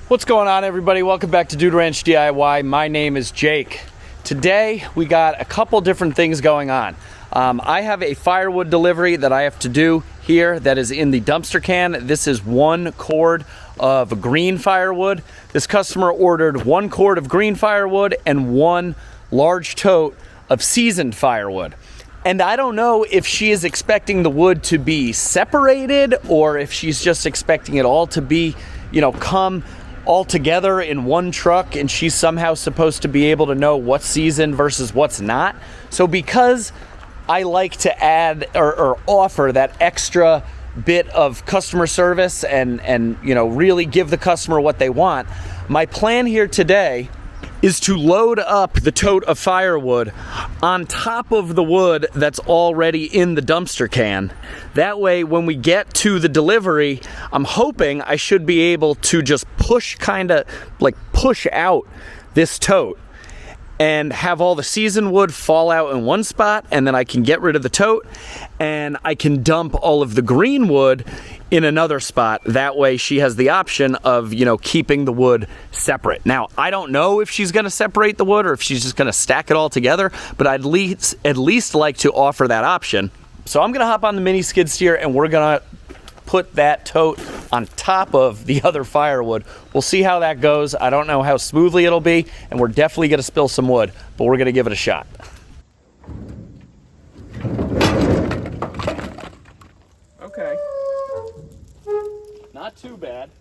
What's going on, everybody? Welcome back to Dude Ranch DIY. My name is Jake. Today we got a couple different things going on. I have a firewood delivery that I have to do here that is in the dumpster can. This is 1 cord of green firewood. This customer ordered 1 cord of green firewood and 1 large tote of seasoned firewood. And I don't know if she is expecting the wood to be separated or if she's just expecting it all to be, come all together in one truck, and she's somehow supposed to be able to know what's seasoned versus what's not. So because I like to add or offer that extra bit of customer service and really give the customer what they want, my plan here today is to load up the tote of firewood on top of the wood that's already in the dumpster can. That way, when we get to the delivery, I'm hoping I should be able to just push out this tote and have all the seasoned wood fall out in one spot, and then I can get rid of the tote and I can dump all of the green wood in another spot. That way she has the option of, keeping the wood separate. Now, I don't know if she's gonna separate the wood or if she's just gonna stack it all together, but I'd at least like to offer that option. So I'm gonna hop on the mini skid steer and we're gonna put that tote on top of the other firewood. We'll see how that goes. I don't know how smoothly it'll be, and we're definitely gonna spill some wood, but we're gonna give it a shot. Okay. Not too bad.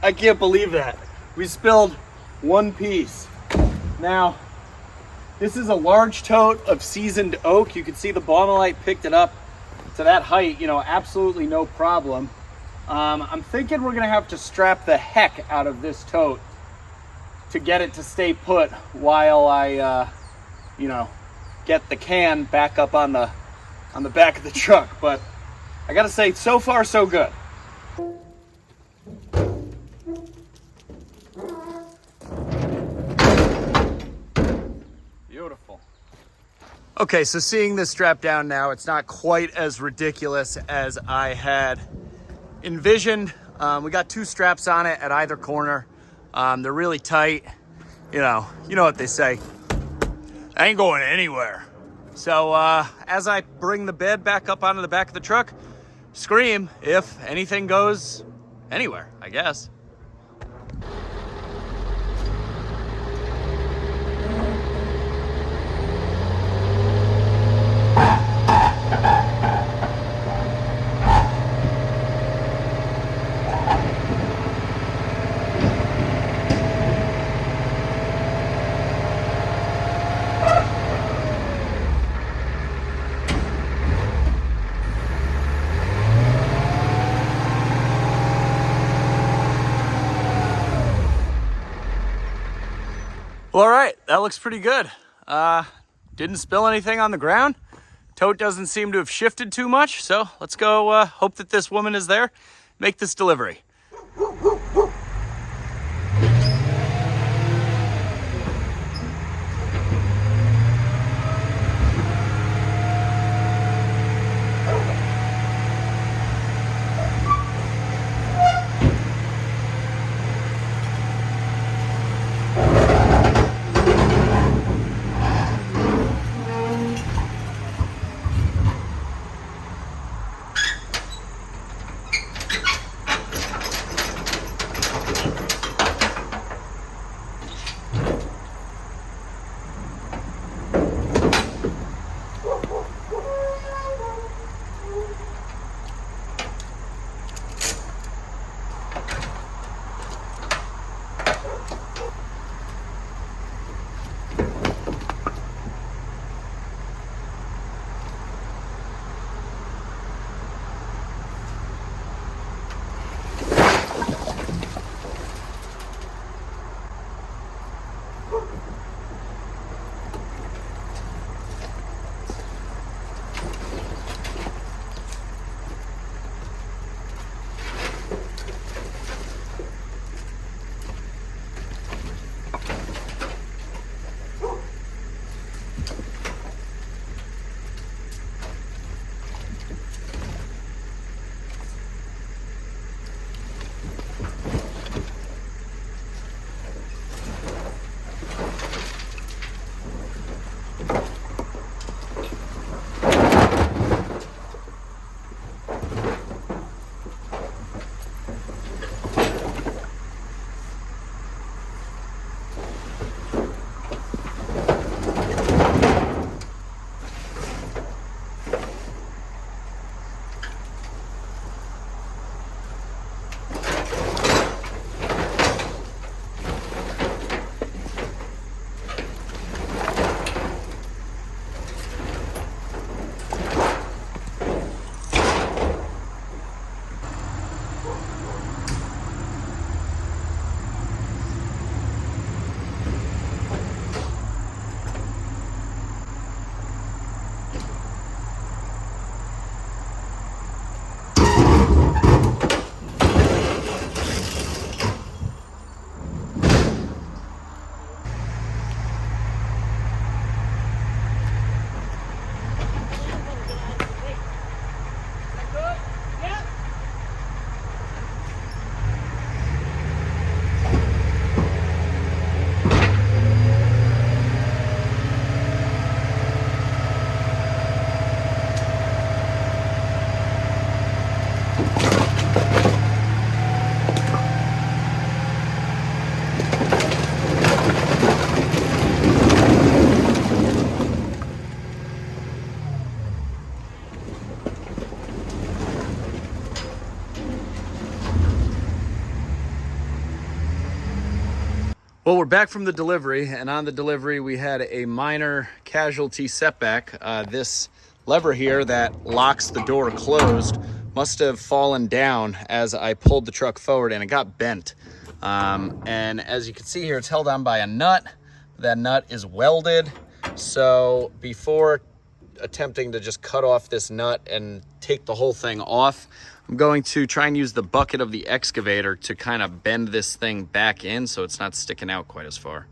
I can't believe that. We spilled 1 piece. Now, this is a large tote of seasoned oak. You can see the Baumalight picked it up to that height, absolutely no problem. I'm thinking we're gonna have to strap the heck out of this tote to get it to stay put while I, get the can back up on the back of the truck. But I gotta say, so far so good. Beautiful. Okay, so seeing this strap down now, it's not quite as ridiculous as I had envisioned. We got 2 straps on it at either corner. They're really tight. You know what they say. I ain't going anywhere. So as I bring the bed back up onto the back of the truck, scream if anything goes anywhere, I guess. Well, all right, that looks pretty good. Didn't spill anything on the ground. Tote doesn't seem to have shifted too much, so let's go hope that this woman is there, make this delivery. Well, we're back from the delivery, and on the delivery we had a minor casualty setback. This lever here that locks the door closed must have fallen down as I pulled the truck forward, and it got bent. And as you can see here, it's held on by a nut. That nut is welded, so before attempting to just cut off this nut and take the whole thing off, I'm going to try and use the bucket of the excavator to kind of bend this thing back in so it's not sticking out quite as far.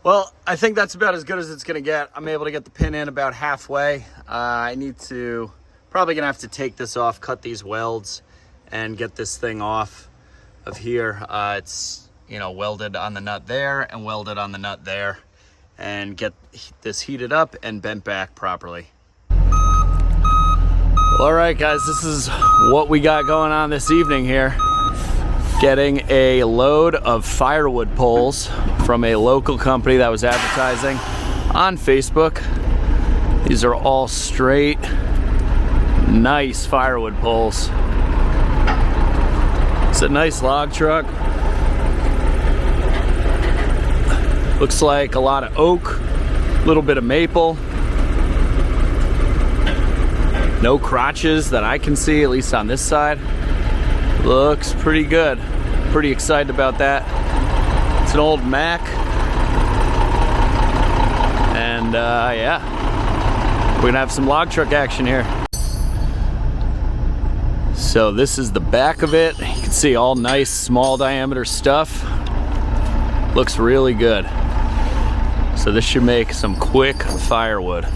Well, I think that's about as good as it's gonna get. I'm able to get the pin in about halfway. I need to, probably gonna have to take this off, cut these welds, and get this thing off of here. It's, you know, welded on the nut there and welded on the nut there, and get this heated up and bent back properly. Well, all right, guys, this is what we got going on this evening here. Getting a load of firewood poles from a local company that was advertising on Facebook. These are all straight, nice firewood poles. It's a nice log truck. Looks like a lot of oak, a little bit of maple. No crotches that I can see, at least on this side. Looks pretty good. Pretty excited about that. It's an old Mac. And yeah, we're gonna have some log truck action here. So this is the back of it. You can see all nice small diameter stuff. Looks really good. So this should make some quick firewood.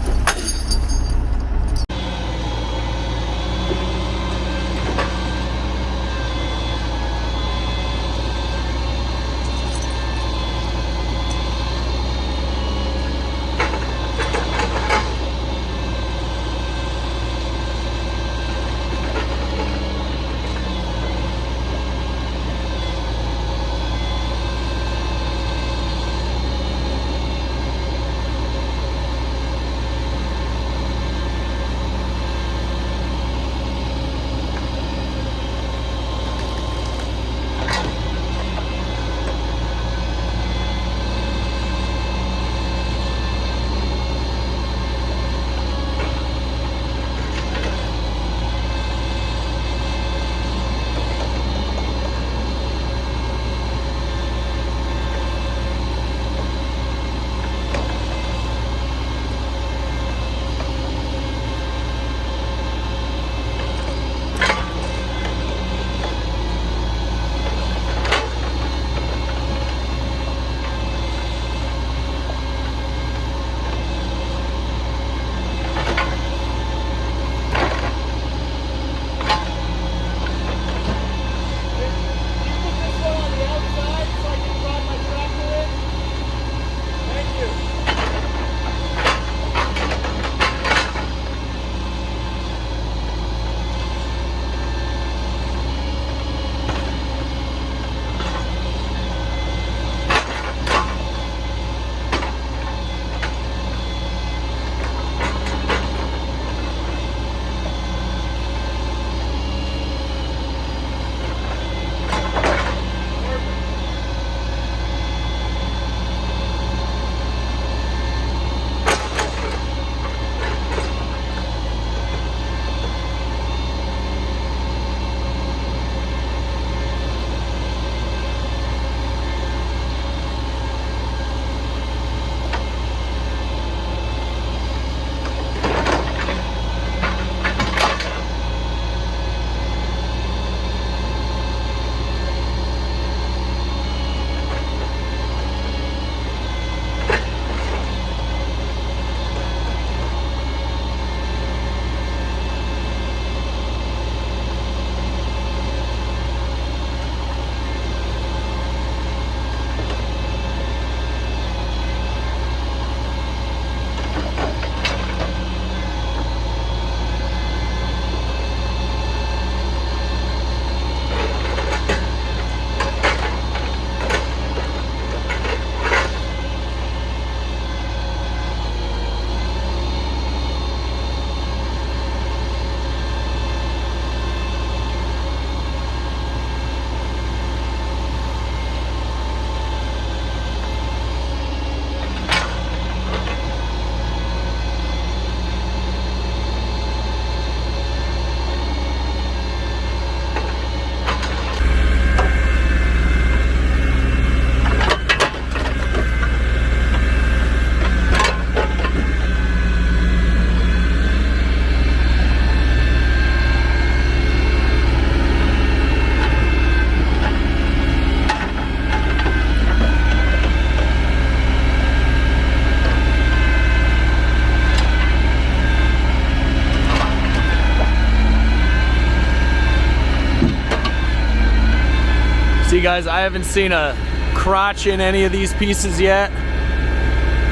guys, I haven't seen a crotch in any of these pieces yet.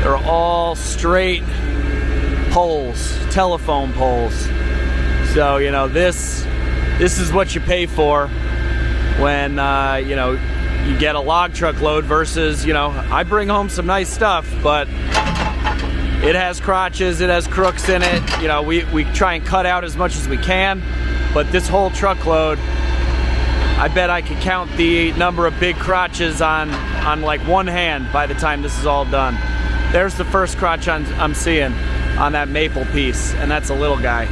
They're all straight poles, telephone poles. So, you know, this is what you pay for when, you know, you get a log truck load versus, you know, I bring home some nice stuff, but it has crotches, it has crooks in it. You know, we try and cut out as much as we can, but this whole truckload, I bet I could count the number of big crotches on like one hand by the time this is all done. There's the first crotch I'm seeing on that maple piece, and that's a little guy.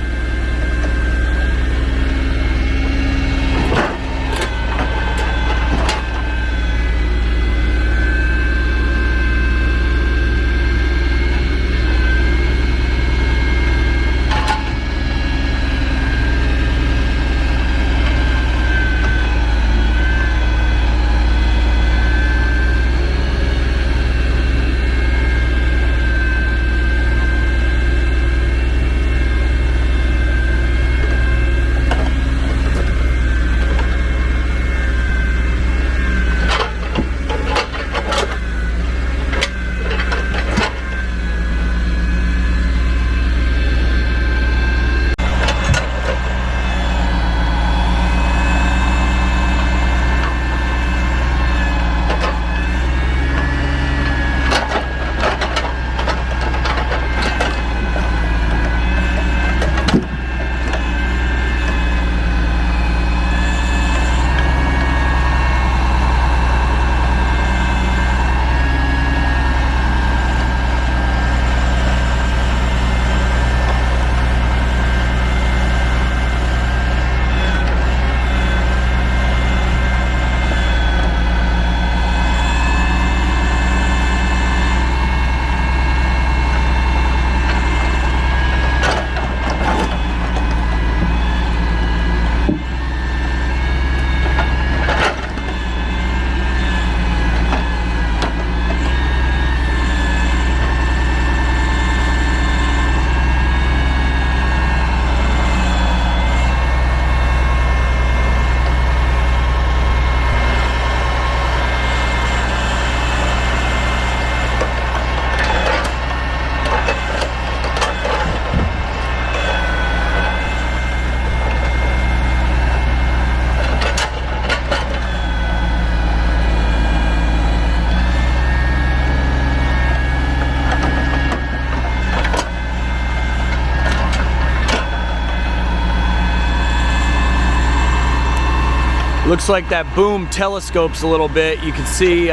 Looks like that boom telescopes a little bit. You can see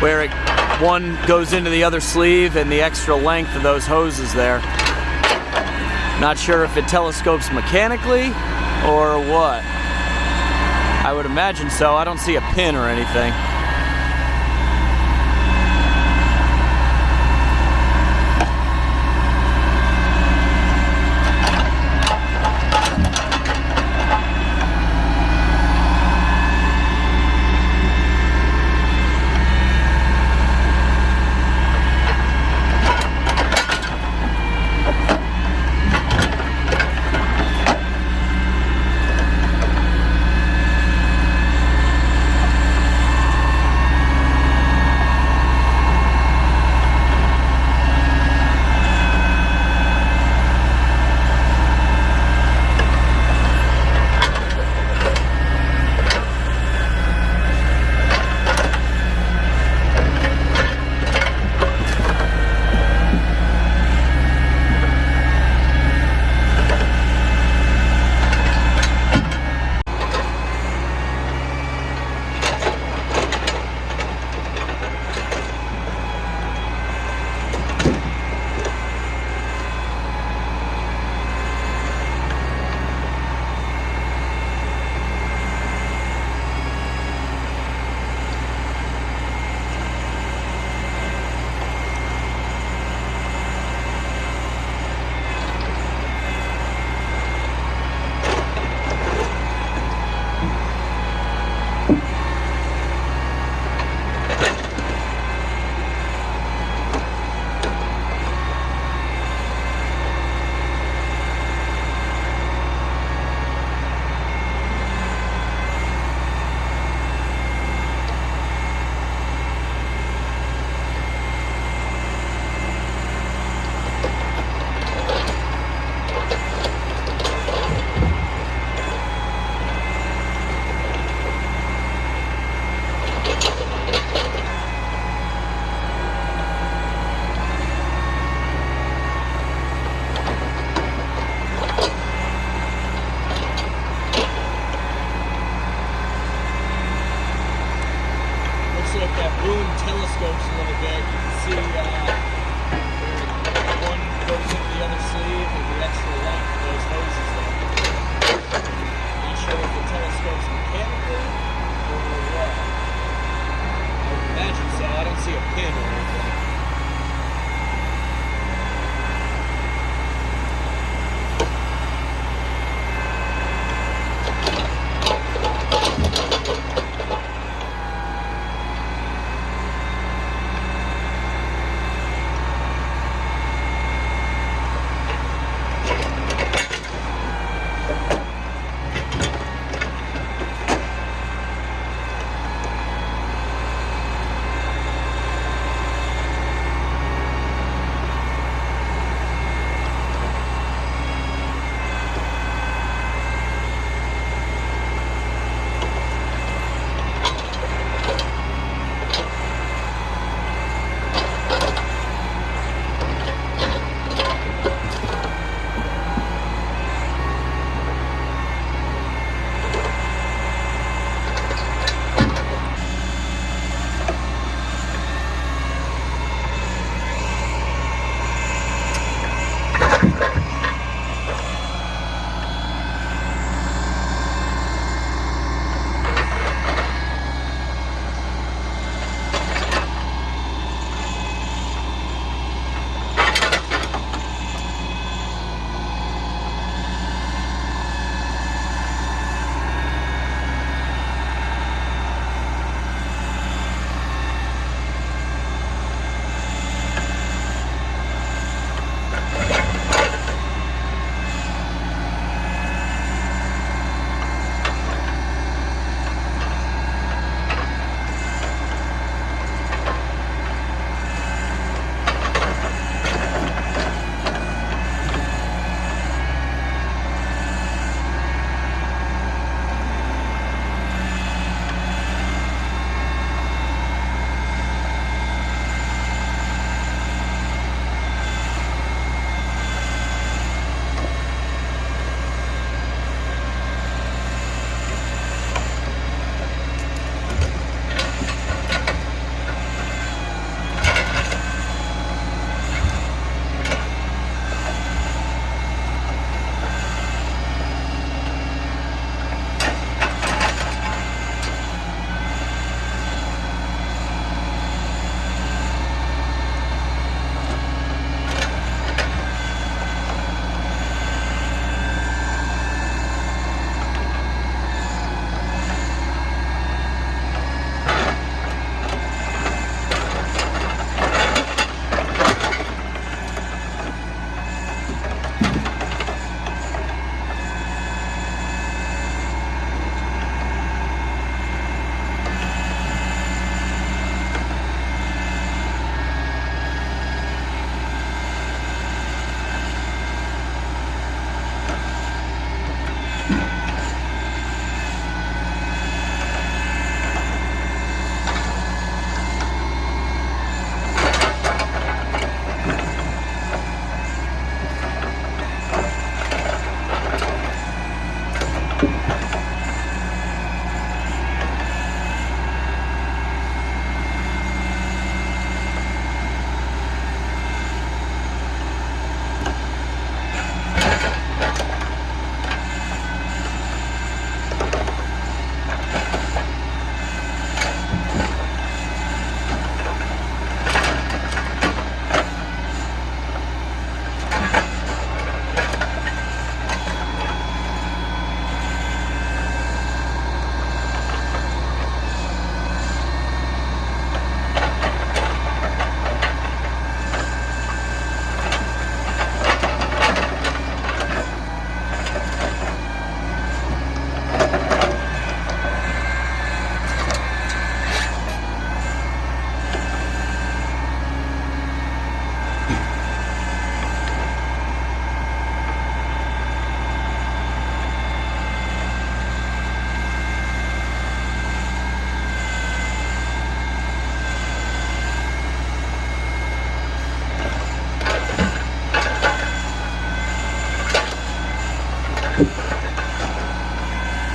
where one goes into the other sleeve and the extra length of those hoses there. Not sure if it telescopes mechanically or what. I would imagine so. I don't see a pin or anything.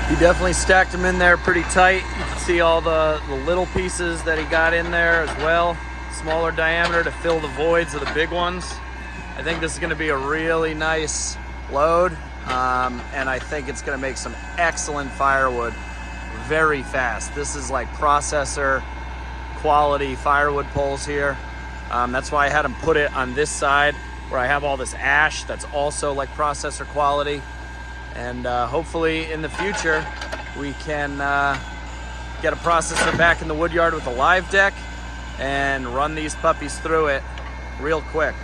He definitely stacked them in there pretty tight. You can see all the little pieces that he got in there as well. Smaller diameter to fill the voids of the big ones. I think this is going to be a really nice load, and I think it's going to make some excellent firewood very fast. This is like processor quality firewood poles here. That's why I had him put it on this side where I have all this ash that's also like processor quality. And hopefully in the future we can get a processor back in the Woodyard with a live deck and run these puppies through it real quick.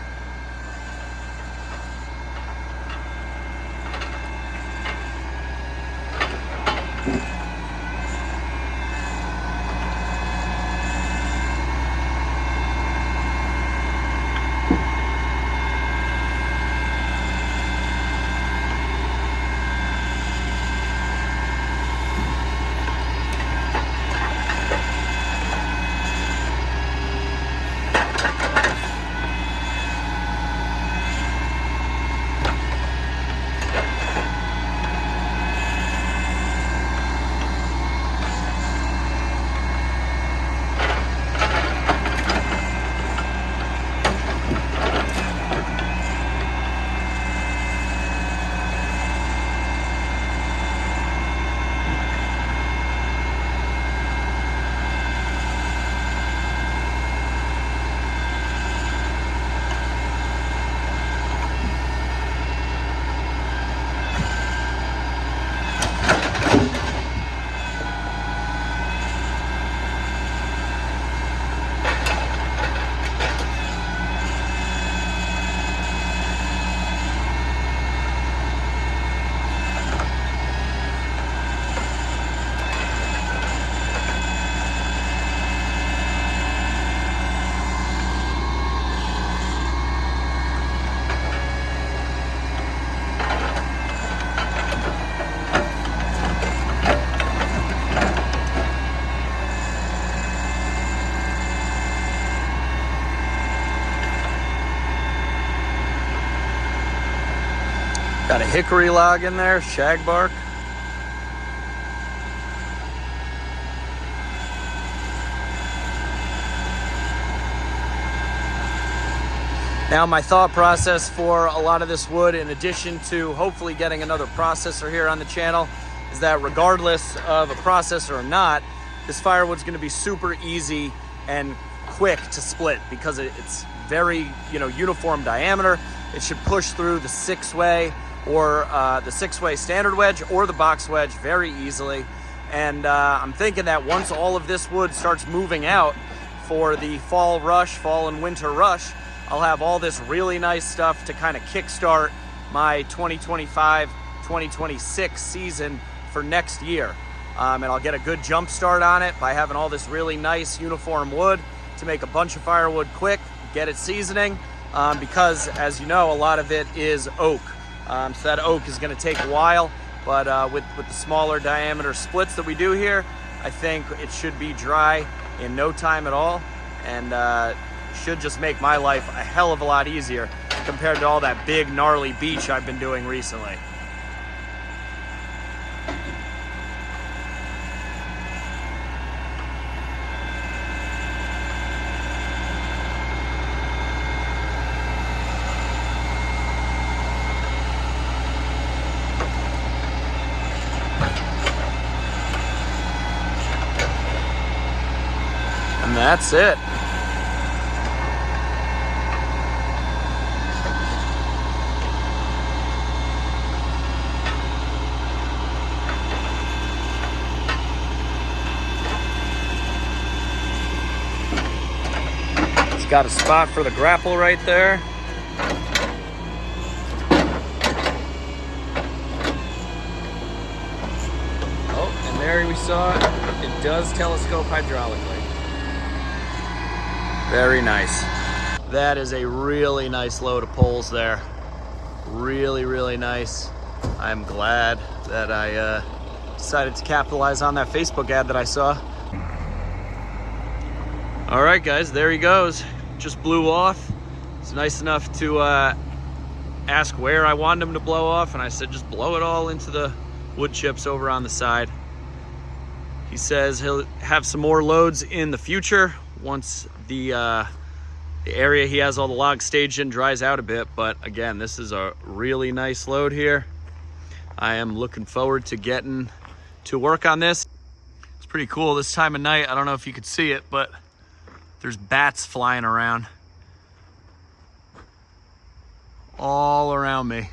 Got a hickory log in there, shag bark. Now my thought process for a lot of this wood, in addition to hopefully getting another processor here on the channel, is that regardless of a processor or not, this firewood's gonna be super easy and quick to split because it's very, uniform diameter. It should push through the 6-way or the 6-way standard wedge or the box wedge very easily. And I'm thinking that once all of this wood starts moving out for the fall and winter rush, I'll have all this really nice stuff to kind of kickstart my 2025-2026 season for next year. And I'll get a good jump start on it by having all this really nice uniform wood to make a bunch of firewood quick, get it seasoning, because as you know, a lot of it is oak. So that oak is gonna take a while, but with the smaller diameter splits that we do here, I think it should be dry in no time at all, and should just make my life a hell of a lot easier compared to all that big gnarly beech I've been doing recently. And that's it. It's got a spot for the grapple right there. Oh, and there we saw it. It does telescope hydraulically. Very nice. That is a really nice load of poles there. Really, really nice. I'm glad that I decided to capitalize on that Facebook ad that I saw. All right, guys, there he goes. Just blew off. It's nice enough to ask where I wanted him to blow off, and I said just blow it all into the wood chips over on the side. He says he'll have some more loads in the future once the area he has all the logs staged in dries out a bit. But again, this is a really nice load here. I am looking forward to getting to work on this. It's pretty cool this time of night. I don't know if you could see it, but there's bats flying around all around me.